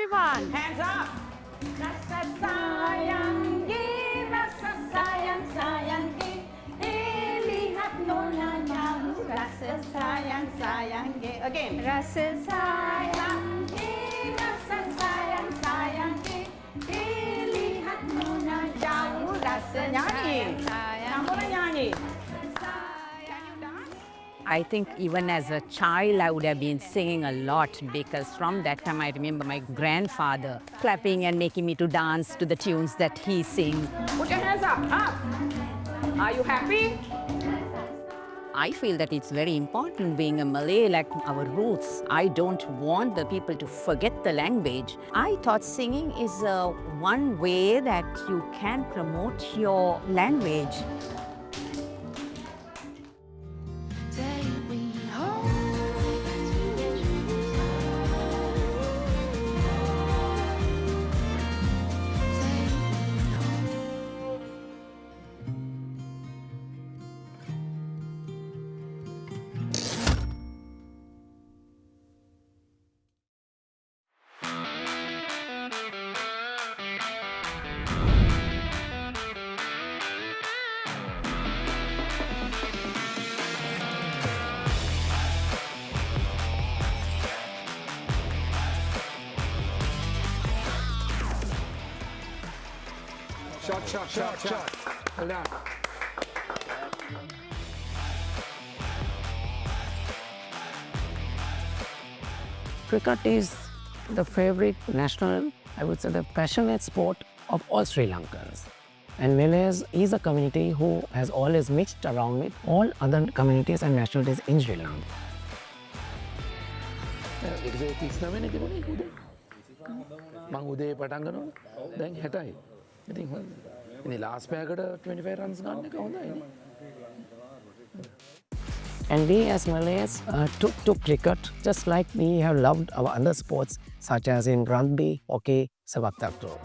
everyone. Hands up. Rasa sayangi, rasa sayang sayangi, lihat nonanya, rasa sayang sayangi. Again. Rasa sayangi, rasa sayang sayangi, lihat nonanya, rasa sayang sayangi. Kamu nyanyi. I think even as a child, I would have been singing a lot because from that time, I remember my grandfather clapping and making me to dance to the tunes that he sings. Put your hands up. Up. Are you happy? I feel that it's very important being a Malay, like our roots. I don't want the people to forget the language. I thought singing is one way that you can promote your language. Shot. Well done. Cricket is the favorite national, I would say the passionate sport of all Sri Lankans. And Malays is a community who has always mixed around with all other communities and nationalities in Sri Lanka. මං උදේ පටන් ගන්නවා. දැන් 60යි. ඉතින් හොඳයි. ඉතින් last පෑයකට 25 runs ගන්න එක හොඳයි. And we as Malays took to cricket just like we have loved our other sports such as in rugby, hockey, Sepak Takraw.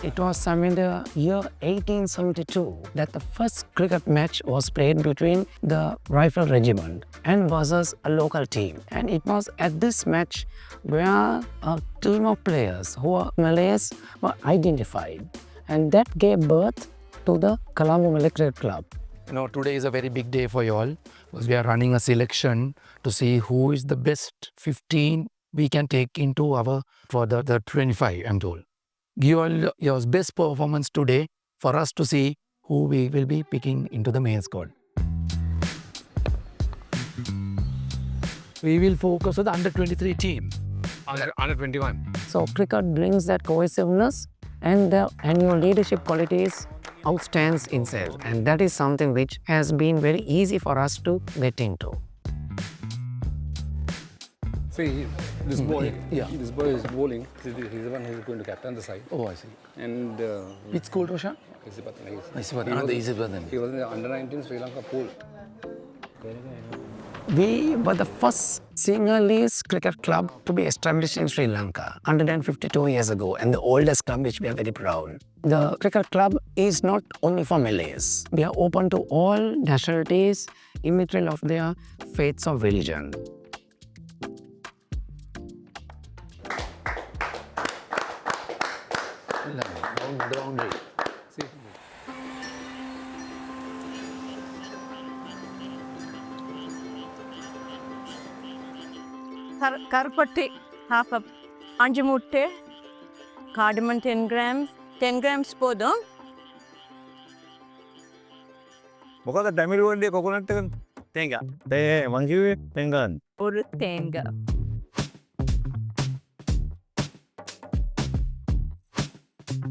It was somewhere in the year 1872 that the first cricket match was played between the Rifle Regiment and versus a local team. And it was at this match where a team of players who were Malays were identified. And that gave birth to the Colombo Malay Cricket Club. You know, today is a very big day for you all because we are running a selection to see who is the best 15 we can take into our for the 25, I'm told. Give all your best performance today for us to see who we will be picking into the main squad. We will focus on the under 23 team. Under 21. So cricket brings that cohesiveness and the annual leadership qualities outstands itself. And that is something which has been very easy for us to get into. See, this boy, Yeah. this boy is bowling. He's the one who is going to captain the side. Oh, I see. And Which school, Roshan? Sepak Takraw. The easiest one then. He was in the under 19 Sri Lanka pool. We were the first single-age cricket club to be established in Sri Lanka 152 years ago, and the oldest club which we are very proud. The cricket club is not only for Malays. We are open to all nationalities, immaterial of their faiths or religion. Down the boundary. See, Karupatti, half a anjamutte, cardamom 10 grams, 10 grams podum. මොකද ඩැමිලු one day coconut එක තේංගා. මං කිව්වේ තේංගාන්න. Oru tenga.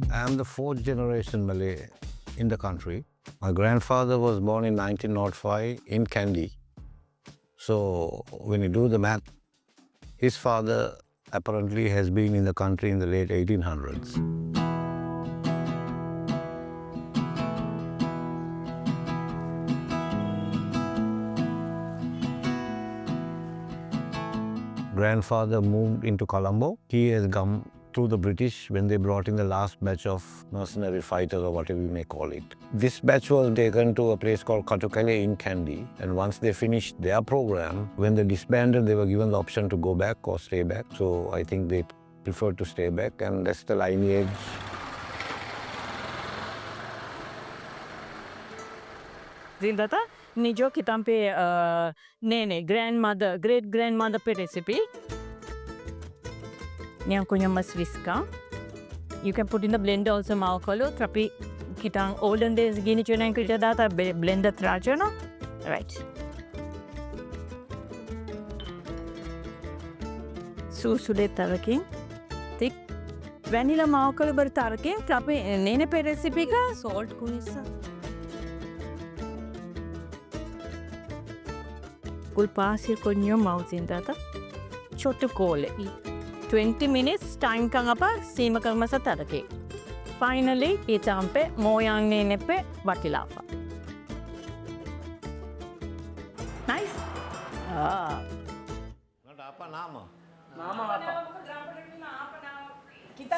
I am the fourth generation Malay in the country. My grandfather was born in 1905 in Kandy. So when you do the math, his father apparently has been in the country in the late 1800s. Grandfather moved into Colombo. He has come through the British when they brought in the last batch of mercenary fighters or whatever you may call it. This batch was taken to a place called Katukale in Kandy, and once they finished their program, when they disbanded, they were given the option to go back or stay back. So I think they preferred to stay back, and that's the lineage. Zindata, nijo kitampe nene, grandmother, great grandmother pe recipe. Yang kunya mas viska. You can put in the blender also maukalo, tapi kitang olden days gini chuna kita data blender trajana. Right. Susude taraking. Thick. Vanilla maukalo bar taraking, tapi nene pe recipe ka salt kunisa. Kulpasir konyo mausin data. Chotu kole. 20 minutes time kang apa sima kang masa tarake. Finally, itampe moyang nenepe batilafa. Nice. Ah. Apa nama? Kita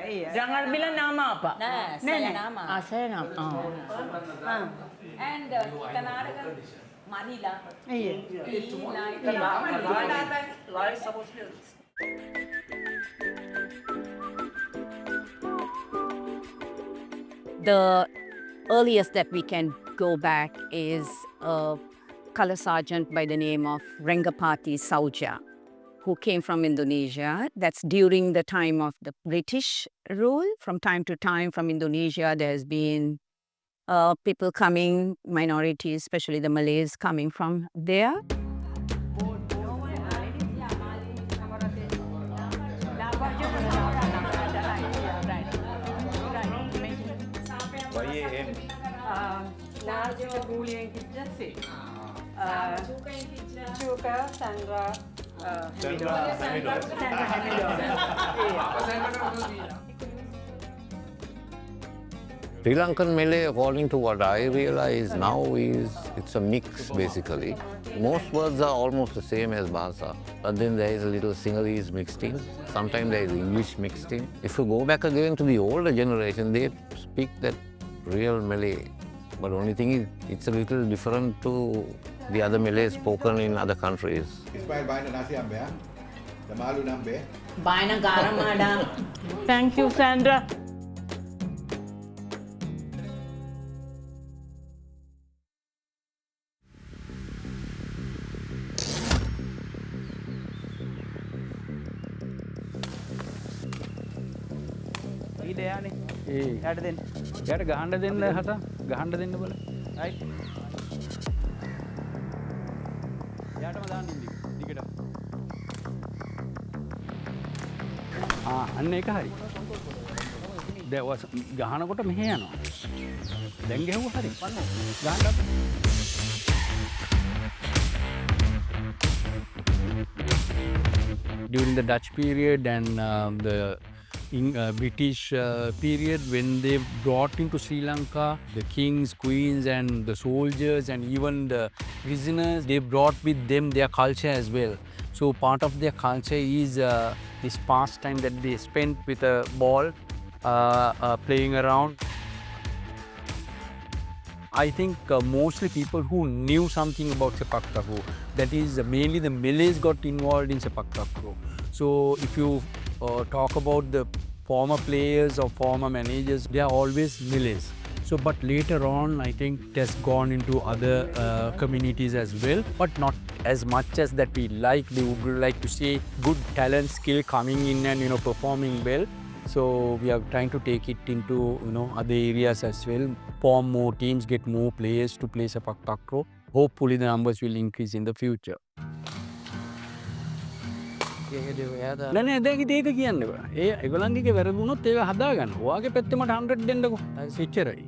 iya. Jangan bilang nama apa. Nah, saya nama. Ah, saya nama. Oh. And kita nada kan Marila. Iya. The earliest that we can go back is a color sergeant by the name of Rengapati Sauja, who came from Indonesia. That's during the time of the British rule. From time to time from Indonesia, there's been people coming, minorities, especially the Malays coming from there. Sri Lankan Malay, according to what I realize now, is it's a mix basically. Most words are almost the same as Bahasa, but then there is a little Sinhalese mixed in. Sometimes there is English mixed in. If you go back again to the older generation, they speak that real Malay. But the only thing is, it's a little different to the other Malay spoken in other countries. Inspired by the nasi ambe, the malu nambe. Baina garam madam. Thank you, Sandra. ඊඩයානේ යට දෙන්න. යට ගහන්න දෙන්න හත ගහන්න දෙන්න බල. right. යටම දාන්න ඉන්නේ. දිගට. අන්න ඒක හරි. දැන් ගහනකොට මෙහෙ යනවා. දැන් ගැහුවා හරි. ගහන්න අපිට. During the Dutch period and the British period, when they brought into Sri Lanka the kings, queens and the soldiers and even the prisoners, they brought with them their culture as well. So part of their culture is this pastime that they spent with a ball, playing around. I think mostly people who knew something about Sepak Takraw, that is mainly the Malays got involved in Sepak Takraw. So if you talk about the former players or former managers, they are always Malays. So but later on, I think it has gone into other communities as well, but not as much as that we like. We would like to see good talent, skill coming in and performing well. So we are trying to take it into other areas as well, form more teams, get more players to play Sepak Takraw. Hopefully the numbers will increase in the future. නෑ දැන් ඉතින් ඒක කියන්න බෑ. ඒගොල්ලන්ගේ වැරදුනොත් ඒක හදාගන්න. ඔයාගේ පැත්තේ මට 100 දෙන්නකෝ. එච්චරයි.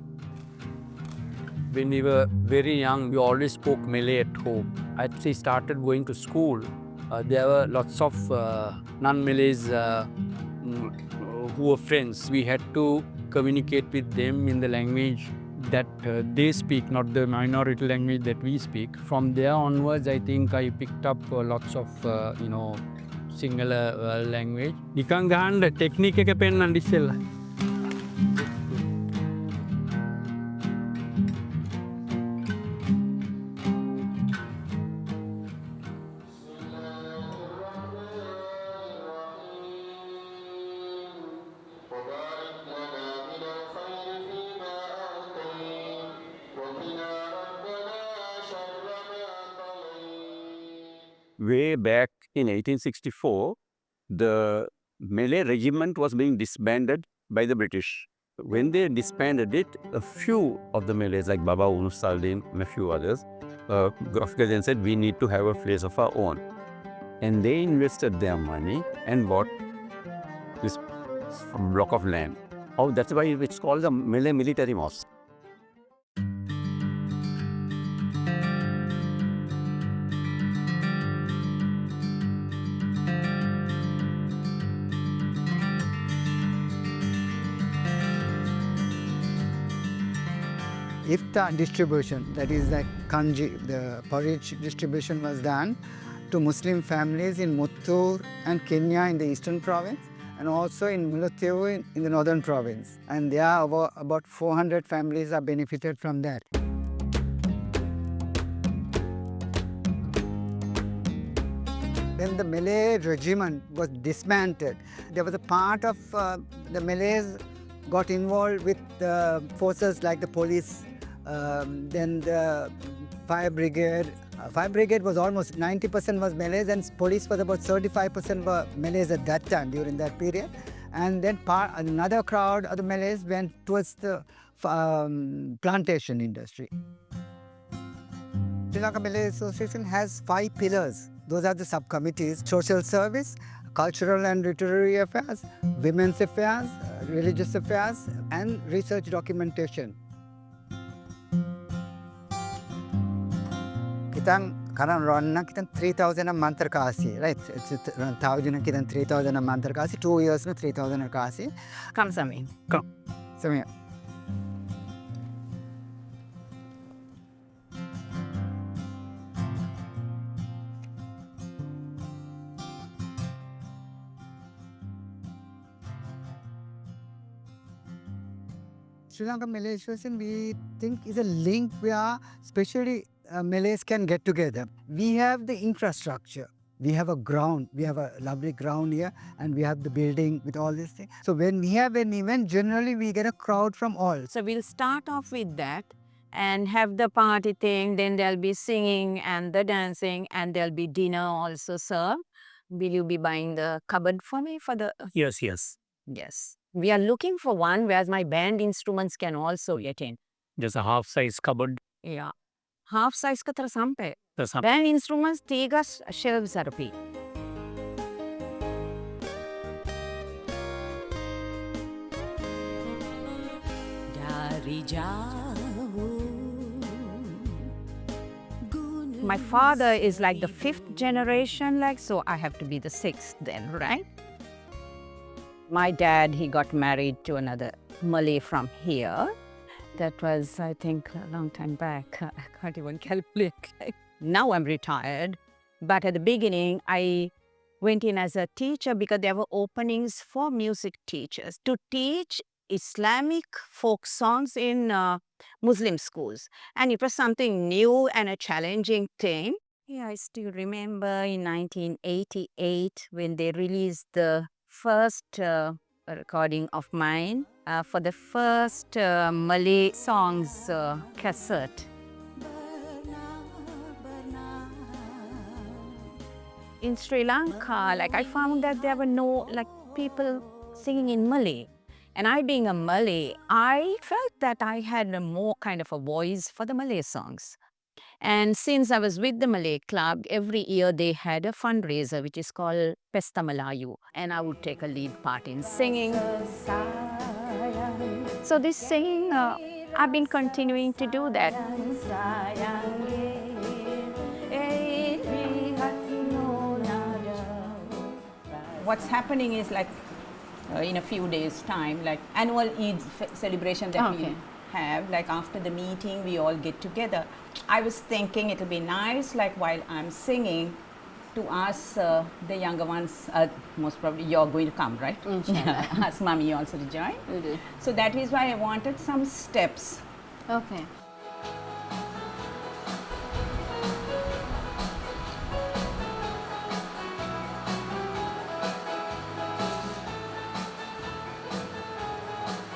When we were very young, we always spoke Malay at home. As we started going to school, there were lots of non-Malays who were friends. We had to communicate with them in the language that they speak, not the minority language that we speak. From there onwards, I think I picked up lots of, Sinhala language. නිකං ගහන්න technique එක පෙන්වන්න ඉස්සෙල්ලා. Way back in 1864, the Malay regiment was being disbanded by the British. When they disbanded it, a few of the Malays, like Baba Unus Saldin and a few others, then said, we need to have a place of our own. And they invested their money and bought this block of land. Oh, that's why it's called the Malay Military Mosque. Iftar distribution, that is like kanji, the porridge distribution was done to Muslim families in Muttur and Kenya in the eastern province, and also in Mullaitivu in the northern province. And there are about 400 families are benefited from that. When the Malay regiment was dismantled, there was a part of the Malays got involved with the forces like the police, then the fire brigade. Fire brigade was almost 90% was Malays, and police was about 35% were Malays at that time during that period. And then another crowd of the Malays went towards the plantation industry. Sri Lanka Malay Association has 5 pillars. Those are the subcommittees: social service, cultural and literary affairs, women's affairs, religious affairs, and research documentation. Kita karan ronna kita 3,000 mantar kasi, right? It's 1,000 kita 3,000 mantar kasi. 2 years na 3,000 kasi. Come, Samin. Come, Samir. Sri Lanka Malay Association, we think, is a link where especially Malays can get together. We have the infrastructure. We have a ground. We have a lovely ground here, and we have the building with all these things. So when we have an event, generally we get a crowd from all. So we'll start off with that and have the party thing. Then there'll be singing and the dancing, and there'll be dinner also served. Will you be buying the cupboard for me for the... Yes, yes. Yes. We are looking for one where my band instruments can also get in. Just a half-size cupboard. Yeah. Half size ka tara sampai. That's how- Band instruments 3 shelves arapi. My father is like the 5th generation, like, so I have to be the 6th then, right? My dad, he got married to another Malay from here. That was, I think, a long time back. I can't even calculate. Now I'm retired. But at the beginning, I went in as a teacher because there were openings for music teachers to teach Islamic folk songs in Muslim schools. And it was something new and a challenging thing. Yeah, I still remember in 1988 when they released the first recording of mine for the first Malay songs cassette. In Sri Lanka, like, I found that there were no people singing in Malay. And I being a Malay, I felt that I had a more kind of a voice for the Malay songs. And since I was with the Malay Club, every year they had a fundraiser which is called Pesta Melayu. And I would take a lead part in singing. So this singing, I've been continuing to do that. What's happening is in a few days' time, like annual Eid celebration that we have, like after the meeting, we all get together. I was thinking it'll be nice, like while I'm singing, to ask the younger ones, most probably you're going to come, right? Inshallah. Ask Mummy also to join. Will do. So that is why I wanted some steps. Okay.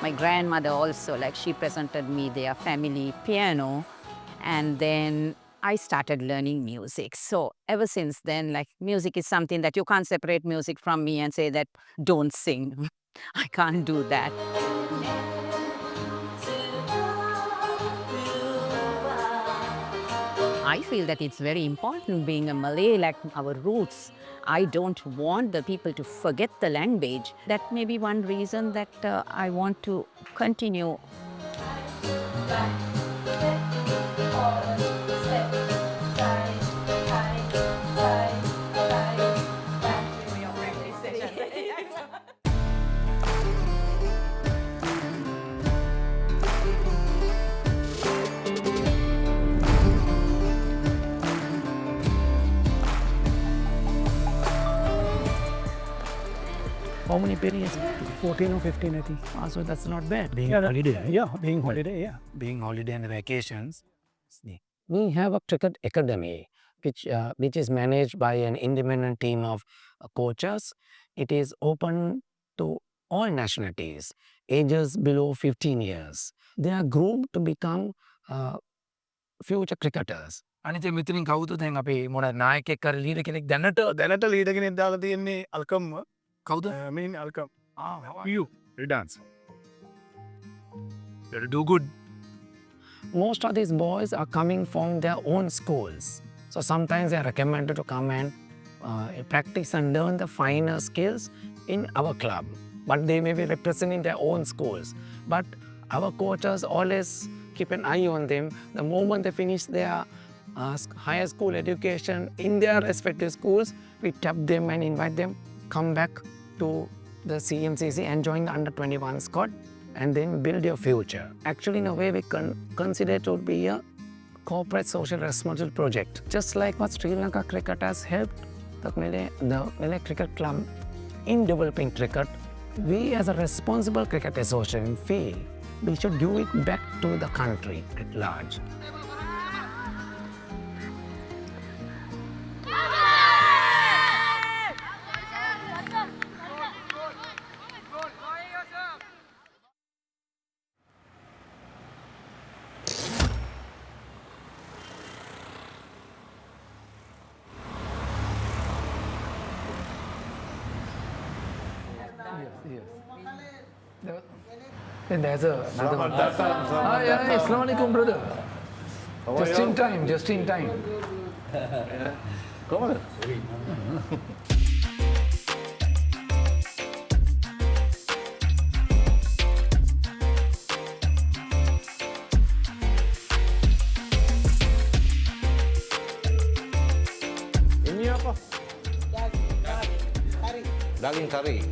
My grandmother also, like she presented me their family piano, and then I started learning music. So ever since then, like music is something that you can't separate music from me and say that don't sing. I can't do that. I feel that it's very important being a Malay, like our roots. I don't want the people to forget the language. That may be one reason that I want to continue. How many periods? 14 or 15, I think. So that's not bad. Being Yeah, holiday. Yeah, being holiday, yeah. Being holiday and vacations. We have a cricket academy which is managed by an independent team of coaches. It is open to all nationalities, ages below 15 years. They are groomed to become future cricketers. අනිත මෙතනින් කවුද දැන් අපේ මොන නායකයෙක් කර leader කෙනෙක් දැනට leader කෙනෙක් දාලා තියෙන්නේ අල්කම් කවුද mean අල්කම් how are you dance you do good. Most of these boys are coming from their own schools. So sometimes they are recommended to come and practice and learn the finer skills in our club. But they may be representing their own schools. But our coaches always keep an eye on them. The moment they finish their higher school education in their respective schools, we tap them and invite them, come back to the CMCC and join the under-21 squad and then build your future. Actually, in a way, we consider it to be a corporate social responsible project. Just like what Sri Lanka cricket has helped the Malay Cricket Club in developing cricket, we as a responsible cricket association feel we should give it back to the country at large. Then there's another one. Yeah, Assalamualaikum, brother. Just in time. Come on. Ini apa? Daging kari.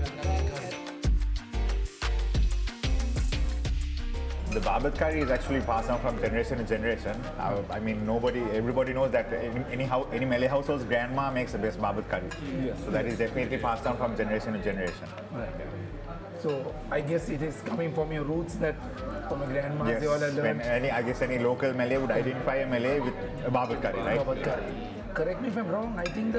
The babat curry is actually passed down from generation to generation. I mean, everybody knows that any Malay household's grandma makes the best babat curry. Yes. So that is definitely passed down from generation to generation. Right. So I guess it is coming from your roots that from your grandmas Yes. they all have learned. I guess any local Malay would identify a Malay with a babat curry, right? Babat curry. Correct me if I'm wrong. I think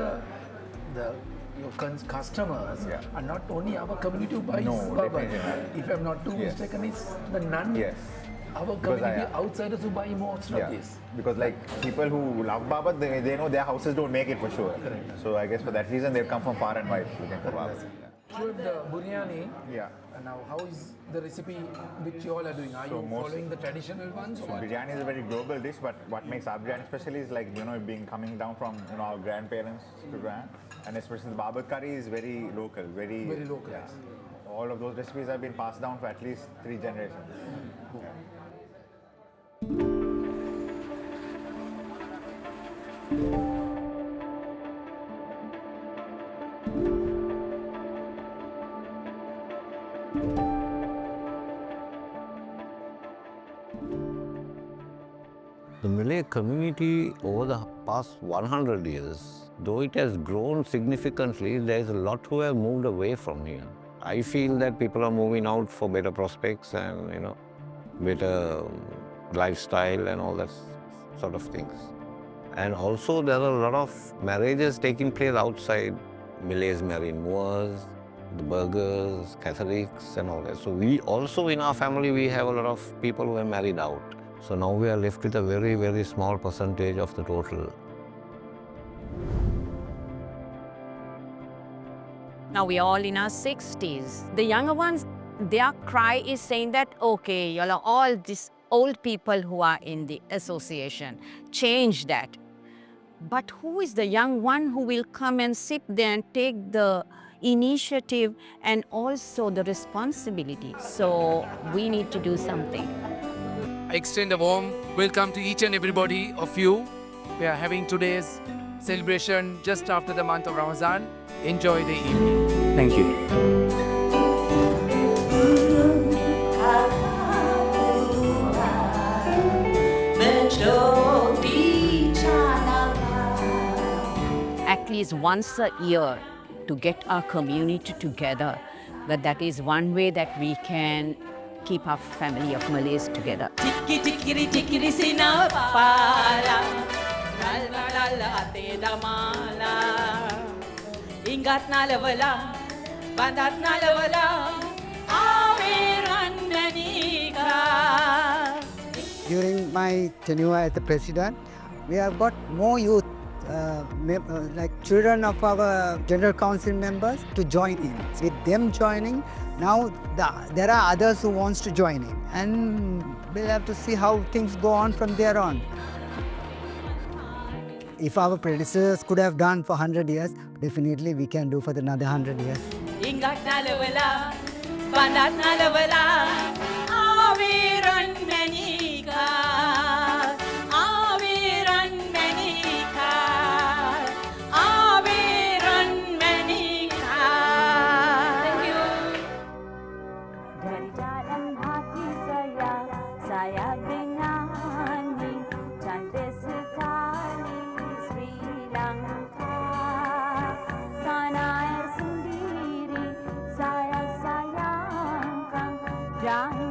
your customers are not only our community who buys babat. definitely not. If I'm not too mistaken, it's the non Yes. our community outsiders who buy most of this. Because like people who love babat, they know their houses don't make it for sure. Correct. So I guess for that reason they've come from far and wide looking for babat. So the biryani. Yeah. Now, how is the recipe which you all are doing? Are So you following the traditional ones? So Or what? biryani is a very global dish, but what makes our biryani special is like being coming down from our grandparents to grand, and especially the babat curry is very local, very localized. Yeah. All of those recipes have been passed down for at least 3 generations. Yeah. The Malay Malay community over the past 100 years, though it has grown significantly, there is a lot who have moved away from here. I feel that people are moving out for better prospects and, better lifestyle and all that sort of things. And also there are a lot of marriages taking place outside. Malays marry Moors, the burghers, Catholics and all that. So we also in our family, we have a lot of people who are married out. So now we are left with a very, very small percentage of the total. Now we are all in our 60s. The younger ones, their cry is saying that, okay, you are all these old people who are in the association, change that. But who is the young one who will come and sit there and take the initiative and also the responsibility? So we need to do something. I extend a warm welcome to each and everybody of you. We are having today's celebration just after the month of Ramadan. Enjoy the evening. Thank you. At least once a year to get our community together. That is one way that we can keep our family of Malays together. Ingat na lawala, bandat na lawala, awiran manika. During my tenure as the president, we have got more youth, like children of our General Council members, to join in. With them joining, now there are others who wants to join in, and we'll have to see how things go on from there on. If our predecessors could have done for 100 years, definitely we can do for another 100 years. Ingat na lawala, bandat na lawala, awiran manika. Awiran manika. Awiran manika. Thank you. Dari dalam hati saya menyanyi cantik sekali Sri Lanka. Tanah air sendiri saya sayangkan. Jangan